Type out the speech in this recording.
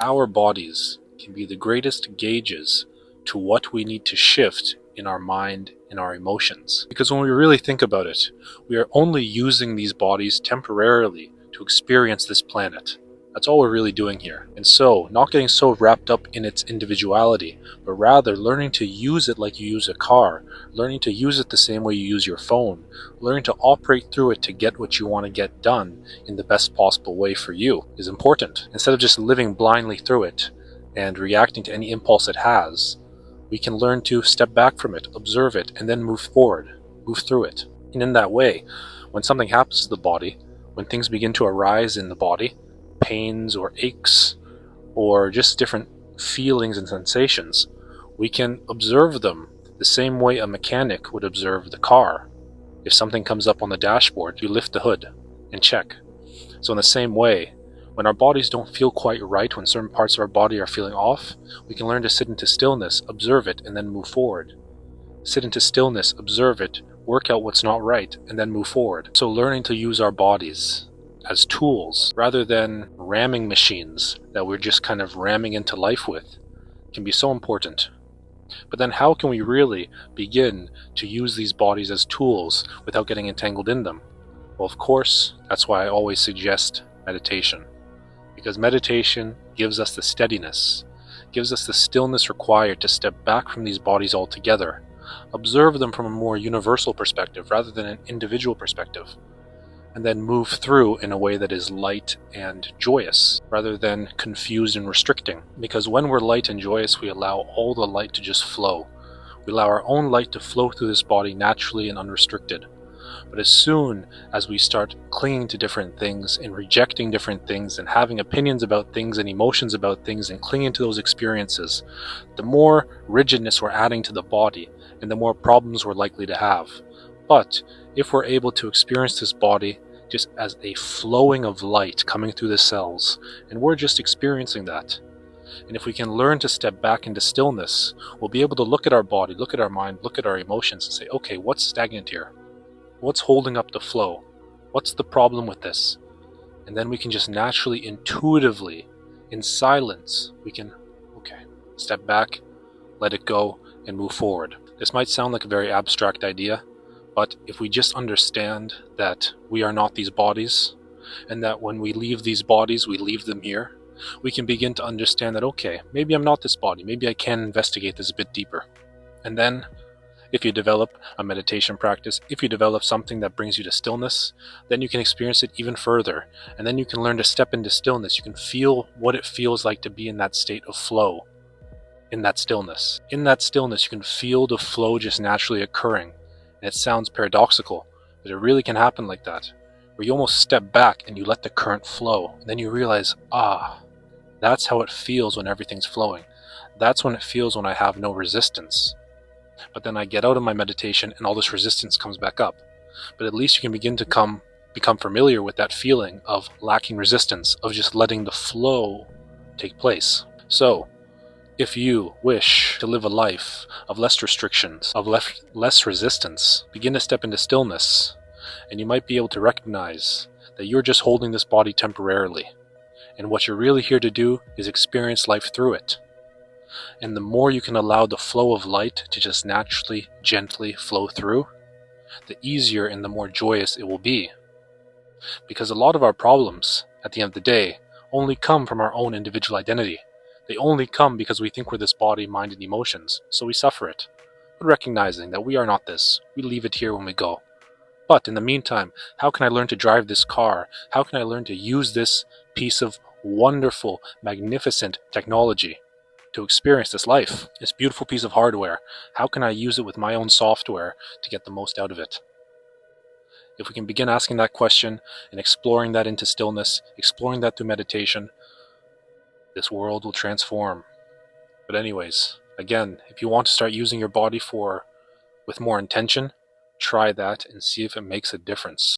Our bodies can be the greatest gauges to what we need to shift in our mind, in our emotions. Because when we really think about it, we are only using these bodies temporarily to experience this planet. That's all we're really doing here. And so, not getting so wrapped up in its individuality, but rather learning to use it like you use a car, learning to use it the same way you use your phone, learning to operate through it to get what you want to get done in the best possible way for you is important. Instead of just living blindly through it and reacting to any impulse it has, we can learn to step back from it, observe it, and then move forward, move through it. And in that way, when something happens to the body, when things begin to arise in the body, pains or aches, or just different feelings and sensations, we can observe them the same way a mechanic would observe the car. If something comes up on the dashboard, you lift the hood and check. So in the same way, when our bodies don't feel quite right, when certain parts of our body are feeling off, we can learn to sit into stillness, observe it, and then move forward. Sit into stillness, observe it, work out what's not right, and then move forward. So learning to use our bodies as tools rather than ramming machines that we're just kind of ramming into life with can be so important. But then how can we really begin to use these bodies as tools without getting entangled in them? Well, of course, that's why I always suggest meditation. Because meditation gives us the steadiness, gives us the stillness required to step back from these bodies altogether, observe them from a more universal perspective rather than an individual perspective, and then move through in a way that is light and joyous rather than confused and restricting. Because when we're light and joyous, we allow all the light to just flow. We allow our own light to flow through this body naturally and unrestricted. But as soon as we start clinging to different things and rejecting different things and having opinions about things and emotions about things and clinging to those experiences, the more rigidness we're adding to the body and the more problems we're likely to have. But if we're able to experience this body just as a flowing of light coming through the cells, and we're just experiencing that, and if we can learn to step back into stillness, we'll be able to look at our body, look at our mind, look at our emotions and say, okay, what's stagnant here? What's holding up the flow? What's the problem with this? And then we can just naturally, intuitively, in silence, we can, okay, step back, let it go, and move forward. This might sound like a very abstract idea, but if we just understand that we are not these bodies, and that when we leave these bodies, we leave them here, we can begin to understand that, okay, maybe I'm not this body, maybe I can investigate this a bit deeper. And then, if you develop a meditation practice, if you develop something that brings you to stillness, then you can experience it even further. And then you can learn to step into stillness. You can feel what it feels like to be in that state of flow, in that stillness. In that stillness, you can feel the flow just naturally occurring. And it sounds paradoxical, but it really can happen like that, where you almost step back and you let the current flow. And then you realize, that's how it feels when everything's flowing. That's when it feels when I have no resistance. But then I get out of my meditation and all this resistance comes back up. But at least you can begin to become familiar with that feeling of lacking resistance, of just letting the flow take place. So, if you wish to live a life of less restrictions, of less resistance, begin to step into stillness, and you might be able to recognize that you're just holding this body temporarily. And what you're really here to do is experience life through it. And the more you can allow the flow of light to just naturally, gently flow through, the easier and the more joyous it will be. Because a lot of our problems, at the end of the day, only come from our own individual identity. They only come because we think we're this body, mind, and emotions, so we suffer it. But recognizing that we are not this, we leave it here when we go. But in the meantime, how can I learn to drive this car? How can I learn to use this piece of wonderful, magnificent technology to experience this life, this beautiful piece of hardware? How can I use it with my own software to get the most out of it? If we can begin asking that question and exploring that into stillness, exploring that through meditation, this world will transform. But anyways, again, if you want to start using your body with more intention, try that and see if it makes a difference.